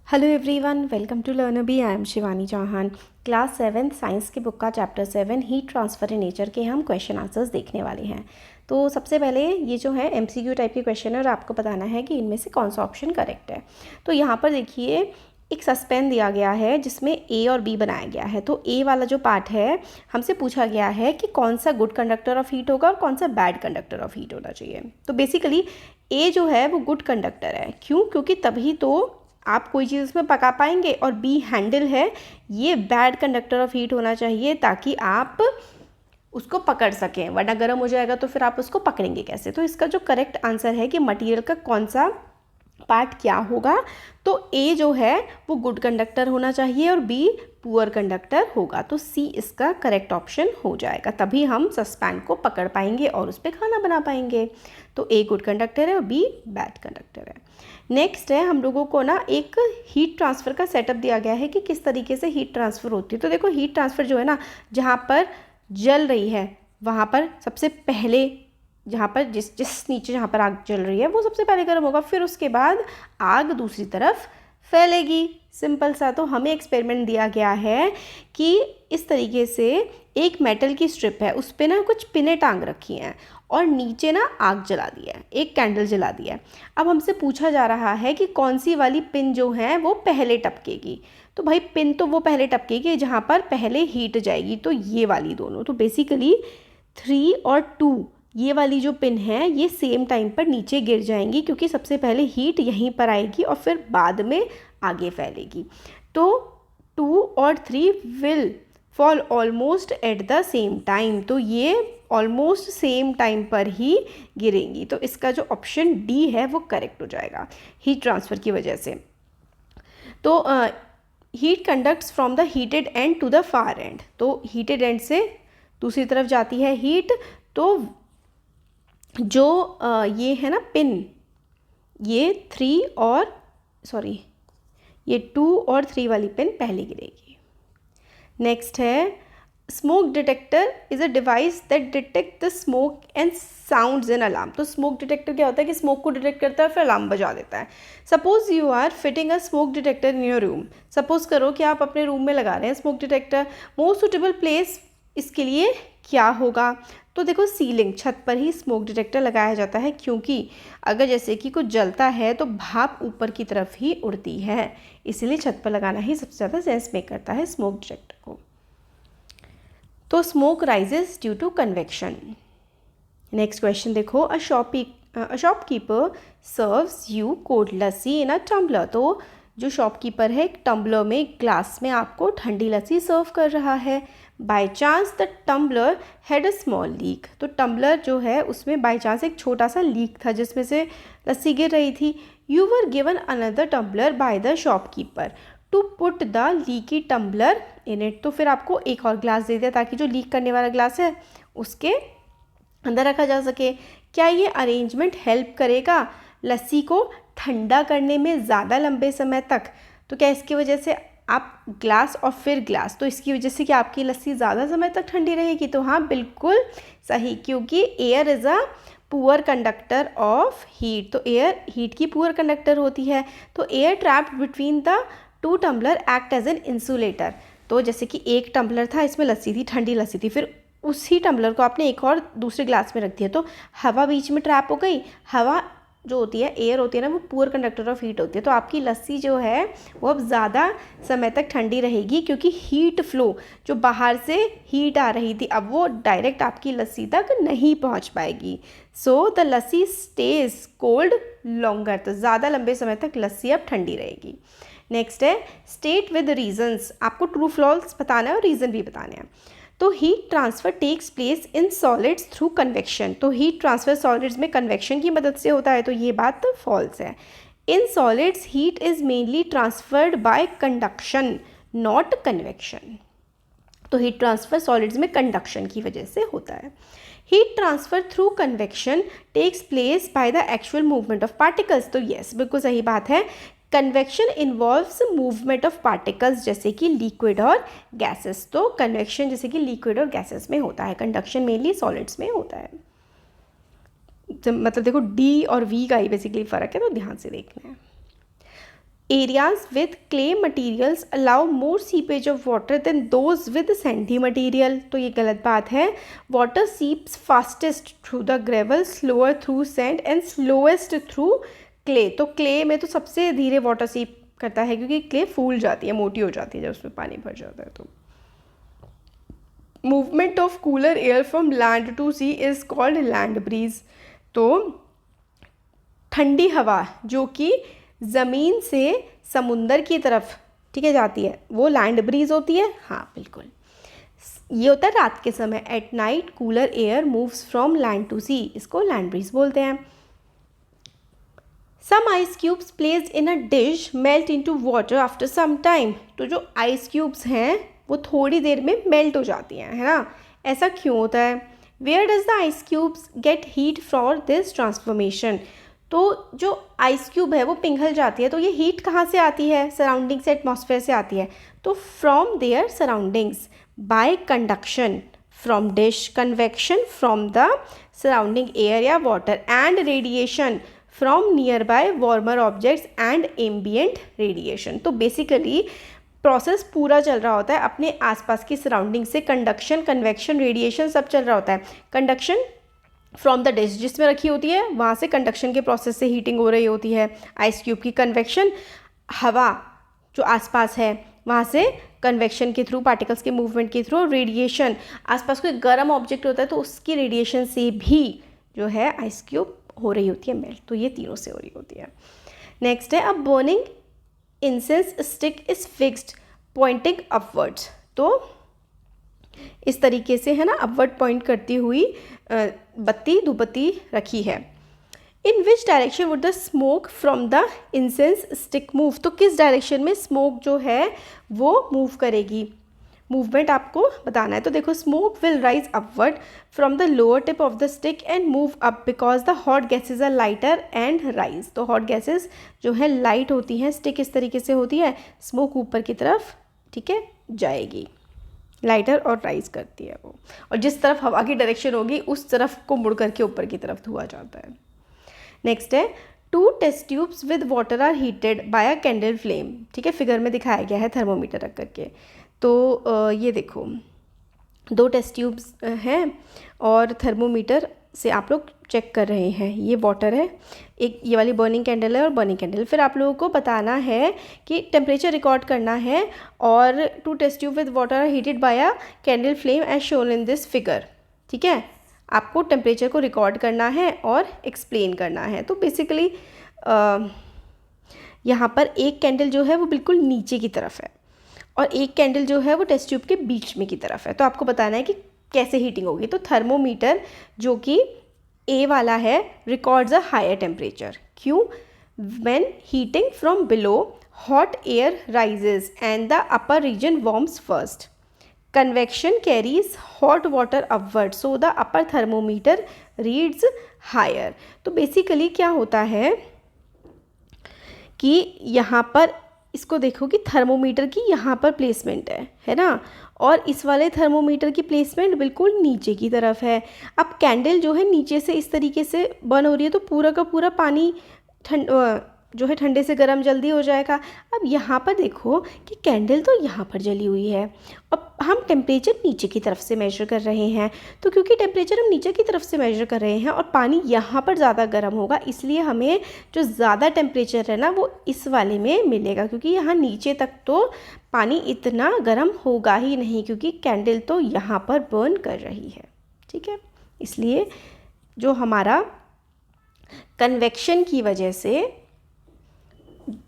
Hello everyone, welcome to Learnbee. I am Shivani Chauhan. Class 7 science की book का chapter 7 heat transfer in nature के हम question answers देखने वाले हैं। तो सबसे पहले ये जो है एमसीक्यू टाइप के क्वेश्चन है और आपको बताना है कि इनमें से कौन सा ऑप्शन करेक्ट है। तो यहाँ पर देखिए एक सस्पेन दिया गया है जिसमें ए और बी बनाया गया है। तो ए वाला जो पार्ट है हमसे पूछा गया है कि कौन सा गुड कंडक्टर ऑफ हीट होगा और कौन सा बैड कंडक्टर ऑफ हीट होना चाहिए। तो बेसिकली ए जो है वो गुड कंडक्टर है। क्यों? क्योंकि तभी तो आप कोई चीज़ उसमें पका पाएंगे। और बी हैंडल है, ये बैड कंडक्टर ऑफ हीट होना चाहिए ताकि आप उसको पकड़ सकें, वरना गर्म हो जाएगा तो फिर आप उसको पकड़ेंगे कैसे। तो इसका जो करेक्ट आंसर है कि मटेरियल का कौन सा पार्ट क्या होगा, तो ए जो है वो गुड कंडक्टर होना चाहिए और बी पुअर कंडक्टर होगा। तो सी इसका करेक्ट ऑप्शन हो जाएगा, तभी हम सस्पेंड को पकड़ पाएंगे और उस पर खाना बना पाएंगे। तो ए गुड कंडक्टर है और बी बैड कंडक्टर है। नेक्स्ट है, हम लोगों को ना एक हीट ट्रांसफ़र का सेटअप दिया गया है कि किस तरीके से हीट ट्रांसफ़र होती है। तो देखो हीट ट्रांसफ़र जो है ना, जहाँ पर जल रही है वहाँ पर सबसे पहले, जहाँ पर जिस नीचे जहाँ पर आग जल रही है वो सबसे पहले गर्म होगा, फिर उसके बाद आग दूसरी तरफ फैलेगी। सिंपल सा। तो हमें एक्सपेरिमेंट दिया गया है कि इस तरीके से एक मेटल की स्ट्रिप है, उस पर ना कुछ पिनें टांग रखी हैं और नीचे ना आग जला दी है, एक कैंडल जला दी है। अब हमसे पूछा जा रहा है कि कौन सी वाली पिन जो है वो पहले टपकेगी। तो भाई पिन तो वो पहले टपकेगी जहाँ पर पहले हीट जाएगी, तो ये वाली दोनों। तो बेसिकली 3 और 2 ये वाली जो पिन है ये सेम टाइम पर नीचे गिर जाएंगी, क्योंकि सबसे पहले हीट यहीं पर आएगी और फिर बाद में आगे फैलेगी। तो 2 और 3 will fall almost at the same time. तो ये ऑलमोस्ट सेम टाइम पर ही गिरेंगी। तो इसका जो ऑप्शन डी है वो करेक्ट हो जाएगा हीट ट्रांसफ़र की वजह से। तो heat conducts from the heated end to the far end. तो हीटेड एंड से दूसरी तरफ जाती है हीट। तो जो ये है ना पिन, ये 2 और 3 वाली पिन पहले गिरेगी। नेक्स्ट है, smoke detector is a device that detect the smoke and sounds in alarm. तो स्मोक डिटेक्टर क्या होता है कि स्मोक को डिटेक्ट करता है फिर अलार्म बजा देता है। Suppose you are fitting a smoke detector in your room. Suppose करो कि आप अपने रूम में लगा रहे हैं smoke detector. Most suitable place इसके लिए क्या होगा? तो देखो सीलिंग, छत पर ही स्मोक डिटेक्टर लगाया जाता है, क्योंकि अगर जैसे कि कुछ जलता है तो भाप ऊपर की तरफ ही उड़ती है, इसलिए छत पर लगाना ही सबसे ज़्यादा सेंस मेक करता है स्मोक डिटेक्टर को। तो smoke rises due to convection. Next question देखो, a shopkeeper serves you cold lassi in a tumbler. तो जो शॉपकीपर है एक टम्बलर में, एक ग्लास में आपको ठंडी लस्सी सर्व कर रहा है। By chance the tumbler had a small leak. तो टम्बलर जो है उसमें बाय चांस एक छोटा सा लीक था जिसमें से लस्सी गिर रही थी। You were given another tumbler by the shopkeeper to put the leaky tumbler in it. तो फिर आपको एक और ग्लास दे दिया ताकि जो लीक करने वाला ग्लास है उसके अंदर रखा जा सके। क्या ये अरेंजमेंट हेल्प करेगा लस्सी को ठंडा करने में ज़्यादा लंबे समय तक? तो क्या इसकी वजह से आप ग्लास और फिर ग्लास, तो इसकी वजह से क्या आपकी लस्सी ज़्यादा समय तक ठंडी रहेगी? तो हाँ, बिल्कुल सही, क्योंकि air is a poor conductor of heat. तो एयर हीट की पुअर कंडक्टर होती है। तो air trapped between the 2 tumbler act as an insulator. तो जैसे कि एक टम्बलर था, इसमें लस्सी थी, ठंडी लस्सी थी, फिर उसी टम्बलर को आपने एक और दूसरे ग्लास में रख दिया तो हवा बीच में ट्रैप हो गई। हवा जो होती है, एयर होती है ना, वो पुअर कंडक्टर ऑफ हीट होती है। तो आपकी लस्सी जो है वो अब ज़्यादा समय तक ठंडी रहेगी, क्योंकि हीट फ्लो जो बाहर से हीट आ रही थी अब वो डायरेक्ट आपकी लस्सी तक नहीं पहुंच पाएगी। So the lassi stage cold longer. तो ज़्यादा लंबे समय तक लस्सी अब ठंडी रहेगी। नेक्स्ट है, स्टेट विद रीजंस। आपको ट्रू फॉल्स बताना है और रीज़न भी बताने हैं। तो heat transfer takes place in solids through convection. तो हीट ट्रांसफ़र सॉलिड्स में कन्वेक्शन की मदद से होता है, तो ये बात तो फॉल्स है। In solids heat is mainly transferred by conduction not convection. तो हीट ट्रांसफ़र सॉलिड्स में कंडक्शन की वजह से होता है। Heat transfer through convection takes place by the actual movement of particles. तो यस, बिल्कुल सही बात है। Convection involves movement of particles जैसे कि लिक्विड और गैसेस। तो कन्वेक्शन जैसे कि लिक्विड और गैसेस में होता है, कंडक्शन मेनली सॉलिड्स में होता है। मतलब देखो डी और वी का ही बेसिकली फ़र्क है, तो ध्यान से देखना है। Areas with clay materials allow more seepage of water than those with sandy material. तो ये गलत बात है. Water seeps fastest through the gravel, slower through sand and slowest through clay. तो clay में तो सबसे धीरे water seep करता है क्योंकि clay फूल जाती है, मोटी हो जाती है जब उसमें पानी भर जाता है. तो movement of cooler air from land to sea is called land breeze. तो ठंडी हवा जो कि ज़मीन से समुंदर की तरफ, ठीक है, जाती है, वो लैंड ब्रीज होती है. हाँ बिल्कुल, ये होता है रात के समय. At night cooler air moves from land to sea, इसको लैंड ब्रीज बोलते हैं. Some ice cubes placed in a dish melt into water after some time. तो जो आइस क्यूब्स हैं वो थोड़ी देर में मेल्ट हो जाती हैं, है ना. ऐसा क्यों होता है? Where does the ice cubes get heat for this transformation. तो जो आइस क्यूब है वो पिघल जाती है, तो ये हीट कहाँ से आती है? सराउंडिंग से, एटमॉस्फेयर से आती है. तो from there surroundings, by conduction from dish, convection from the surrounding air या water, and radiation from nearby warmer objects and ambient radiation. तो बेसिकली प्रोसेस पूरा चल रहा होता है अपने आसपास की सराउंडिंग से. कंडक्शन, कन्वेक्शन, रेडिएशन सब चल रहा होता है. कंडक्शन फ्रॉम द डिश, जिसमें रखी होती है वहाँ से कंडक्शन के प्रोसेस से हीटिंग हो रही होती है आइस क्यूब की. कन्वेक्शन, हवा जो आसपास है वहाँ से कन्वेक्शन के थ्रू, पार्टिकल्स के मूवमेंट के थ्रू. रेडिएशन, आसपास कोई गर्म ऑब्जेक्ट होता है तो उसकी रेडिएशन से भी जो है आइस क्यूब हो रही होती है मेल्ट. तो ये तीनों से हो रही होती है. नेक्स्ट है, अब burning incense stick is fixed pointing upwards. तो इस तरीके से, है ना, अपवर्ड पॉइंट करती हुई बत्ती, धूपबत्ती रखी है. In which direction would the smoke from the incense stick move. तो किस डायरेक्शन में स्मोक जो है वो मूव करेगी, मूवमेंट आपको बताना है. तो देखो, smoke will rise upward from the lower tip of the stick and move up because the hot gases are lighter and rise. तो हॉट गैसेज जो है लाइट होती हैं, स्टिक इस तरीके से होती है, स्मोक ऊपर की तरफ, ठीक है, जाएगी, लाइटर और राइज करती है वो. और जिस तरफ हवा की डायरेक्शन होगी उस तरफ को मुड़ करके ऊपर की तरफ धुआं जाता है. नेक्स्ट है, 2 test tubes with water are heated by a candle flame. ठीक है, फिगर में दिखाया गया है थर्मोमीटर रख करके. तो ये देखो 2 टेस्ट ट्यूब्स हैं और थर्मोमीटर से आप लोग चेक कर रहे हैं. ये वाटर है, एक ये वाली बर्निंग कैंडल है और बर्निंग कैंडल. फिर आप लोगों को बताना है कि टेम्परेचर रिकॉर्ड करना है और 2 test tube with water are heated by a candle flame as shown in this figure. ठीक है, आपको टेम्परेचर को रिकॉर्ड करना है और एक्सप्लेन करना है. तो बेसिकली यहाँ पर एक कैंडल जो है वो बिल्कुल नीचे की तरफ है और एक कैंडल जो है वो टेस्ट ट्यूब के बीच में की तरफ है. तो आपको बताना है कि कैसे हीटिंग होगी. तो थर्मोमीटर जो कि ए वाला है रिकॉर्ड्स अ हायर टेम्परेचर. क्यों? When heating from below hot air rises and the upper region warms first. Convection carries hot water upward so the upper thermometer reads higher. तो basically क्या होता है कि यहाँ पर इसको देखो कि थर्मोमीटर की यहाँ पर प्लेसमेंट है ना, और इस वाले थर्मोमीटर की प्लेसमेंट बिल्कुल नीचे की तरफ है. अब कैंडल जो है नीचे से इस तरीके से बर्न हो रही है तो पूरा का पूरा पानी जो है ठंडे से गर्म जल्दी हो जाएगा. अब यहाँ पर देखो कि कैंडल तो यहाँ पर जली हुई है. अब हम टेम्परेचर नीचे की तरफ से मेजर कर रहे हैं, तो क्योंकि टेम्परेचर हम नीचे की तरफ से मेजर कर रहे हैं और पानी यहाँ पर ज़्यादा गर्म होगा, इसलिए हमें जो ज़्यादा टेम्परेचर है ना वो इस वाले में मिलेगा, क्योंकि यहाँ नीचे तक तो पानी इतना गर्म होगा ही नहीं क्योंकि कैंडल तो यहाँ पर बर्न कर रही है. ठीक है, इसलिए जो हमारा कन्वेक्शन की वजह से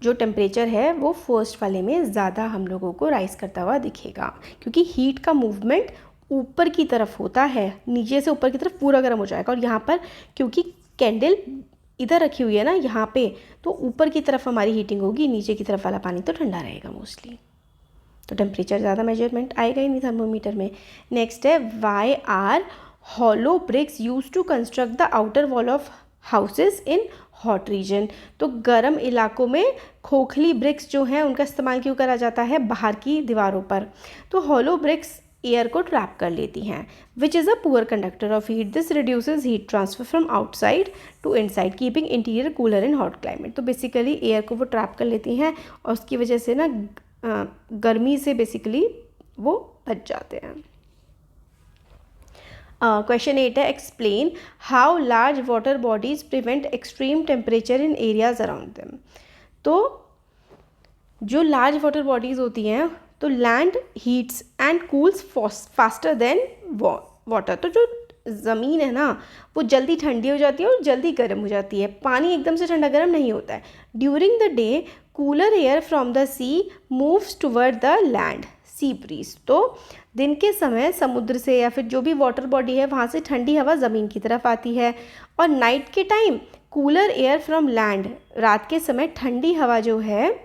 जो टेम्परेचर है वो फर्स्ट वाले में ज़्यादा हम लोगों को राइज करता हुआ दिखेगा, क्योंकि हीट का मूवमेंट ऊपर की तरफ होता है, नीचे से ऊपर की तरफ पूरा गर्म हो जाएगा. और यहाँ पर क्योंकि कैंडल इधर रखी हुई है ना यहाँ पे, तो ऊपर की तरफ हमारी हीटिंग होगी, नीचे की तरफ वाला पानी तो ठंडा रहेगा मोस्टली. तो टेम्परेचर ज़्यादा मेजरमेंट आएगा ही नहीं थर्मोमीटर में. नेक्स्ट है, why are hollow bricks use to construct the outer wall of houses in hot region. तो गर्म इलाकों में खोखली ब्रिक्स जो हैं उनका इस्तेमाल क्यों करा जाता है बाहर की दीवारों पर. तो हॉलो ब्रिक्स एयर को ट्रैप कर लेती हैं, which is a poor conductor of heat. This reduces heat transfer from outside to inside keeping interior cooler in hot climate. तो बेसिकली एयर को वो ट्रैप कर लेती हैं और उसकी वजह से ना गर्मी से बेसिकली वो बच जाते हैं. क्वेश्चन 8 है, explain how large water bodies prevent extreme temperature in areas around them. तो जो लार्ज वाटर बॉडीज़ होती हैं तो land heats and cools faster than water. तो जो ज़मीन है ना वो जल्दी ठंडी हो जाती है और जल्दी गर्म हो जाती है. पानी एकदम से ठंडा गर्म नहीं होता है. During the day cooler air from the sea moves toward the land sea breeze. तो दिन के समय समुद्र से या फिर जो भी वाटर बॉडी है वहाँ से ठंडी हवा ज़मीन की तरफ आती है. और नाइट के time cooler air from land, रात के समय ठंडी हवा जो है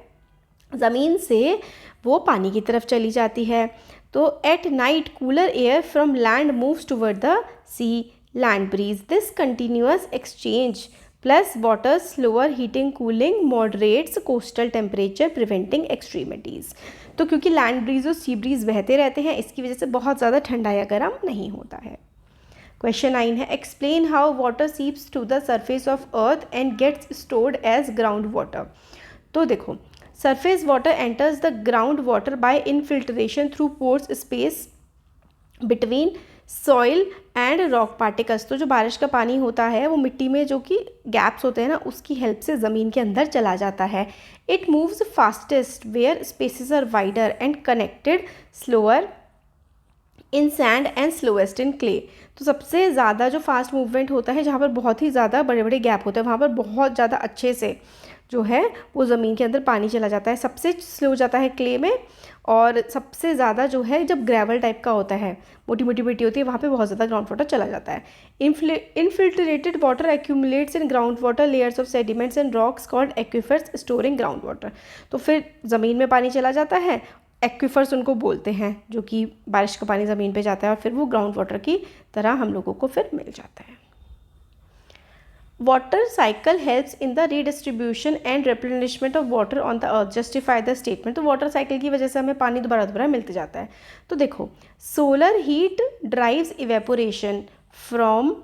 ज़मीन से वो पानी की तरफ चली जाती है. तो at night cooler air from land moves toward the sea land breeze. This continuous exchange plus water slower heating cooling moderates coastal temperature preventing extremities. तो क्योंकि लैंड ब्रीज और सी ब्रीज बहते रहते हैं इसकी वजह से बहुत ज़्यादा ठंडा या गर्म नहीं होता है. क्वेश्चन 9 है, explain how water seeps to the surface of earth and gets stored as ground water. तो देखो, surface water enters the groundwater by infiltration through pores space between soil and rock particles. तो जो बारिश का पानी होता है वो मिट्टी में जो कि गैप्स होते हैं ना उसकी हेल्प से ज़मीन के अंदर चला जाता है. It moves fastest where spaces are wider and connected, slower in sand and slowest in clay. तो सबसे ज़्यादा जो फास्ट मूवमेंट होता है जहाँ पर बहुत ही ज़्यादा बड़े बड़े गैप होते हैं वहाँ पर बहुत ज़्यादा अच्छे से जो है वो ज़मीन के अंदर पानी चला जाता है. सबसे स्लो जाता है क्ले में और सबसे ज़्यादा जो है जब ग्रेवल टाइप का होता है मोटी मोटी मिट्टी होती है वहाँ पे बहुत ज़्यादा ग्राउंड वाटर चला जाता है. Infiltrated water accumulates in ground water layers of sediments and rocks called aquifers storing ground water. तो फिर ज़मीन में पानी चला जाता है, एक्विफर्स उनको बोलते हैं, जो कि बारिश का पानी ज़मीन पे जाता है और फिर वो ग्राउंड वाटर की तरह हम लोगों को फिर मिल जाता है. Water cycle helps in the redistribution and replenishment of water on the earth. Justify the statement. तो वाटर साइकिल की वजह से हमें पानी दोबारा दोबारा मिलते जाता है. तो देखो, solar heat drives evaporation from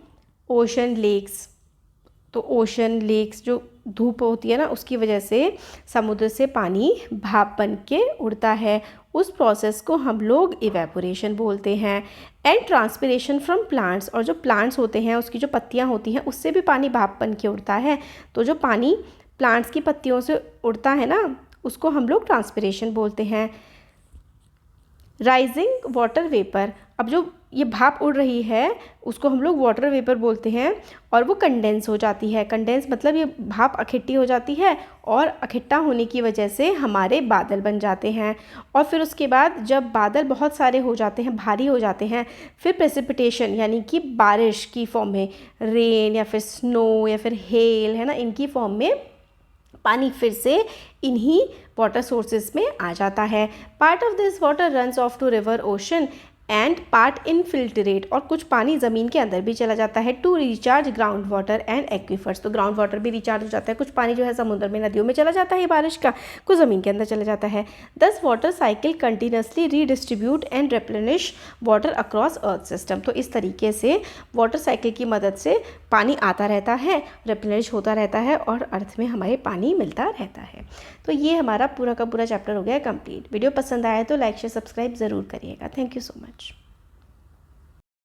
ocean lakes. तो ओशन लेक्स जो धूप होती है ना उसकी वजह से समुद्र से पानी भाप बन के उड़ता है. उस प्रोसेस को हम लोग इवेपोरेशन बोलते हैं. एंड ट्रांसपिरेशन फ्रॉम प्लांट्स, और जो प्लांट्स होते हैं उसकी जो पत्तियां होती हैं उससे भी पानी भाप बन के उड़ता है. तो जो पानी प्लांट्स की पत्तियों से उड़ता है ना उसको हम लोग ट्रांसपिरेशन बोलते हैं. राइजिंग वाटर वेपर, अब जो ये भाप उड़ रही है उसको हम लोग वाटर वेपर बोलते हैं और वो कंडेंस हो जाती है. कंडेंस मतलब ये भाप इकट्ठी हो जाती है और इकट्ठा होने की वजह से हमारे बादल बन जाते हैं. और फिर उसके बाद जब बादल बहुत सारे हो जाते हैं, भारी हो जाते हैं, फिर प्रेसिपिटेशन यानी कि बारिश की फॉर्म में, रेन या फिर स्नो या फिर हेल है ना, इनकी फॉर्म में पानी फिर से इन्हीं वाटर सोर्सेज में आ जाता है. Part of this water runs off to river ocean and part infiltrate, और कुछ पानी ज़मीन के अंदर भी चला जाता है to recharge ground water and aquifers. तो ग्राउंड वाटर भी रिचार्ज हो जाता है. कुछ पानी जो है समुद्र में नदियों में चला जाता है बारिश का, कुछ ज़मीन के अंदर चला जाता है. दस water cycle continuously redistribute and replenish water across earth system. तो इस तरीके से वाटर साइकिल की मदद से पानी आता रहता है, रिप्लेनिश होता रहता है और अर्थ में हमारे पानी मिलता रहता है. तो ये हमारा पूरा का पूरा चैप्टर हो गया कंप्लीट. वीडियो पसंद आया तो लाइक शेयर सब्सक्राइब ज़रूर करिएगा. Thank you so much.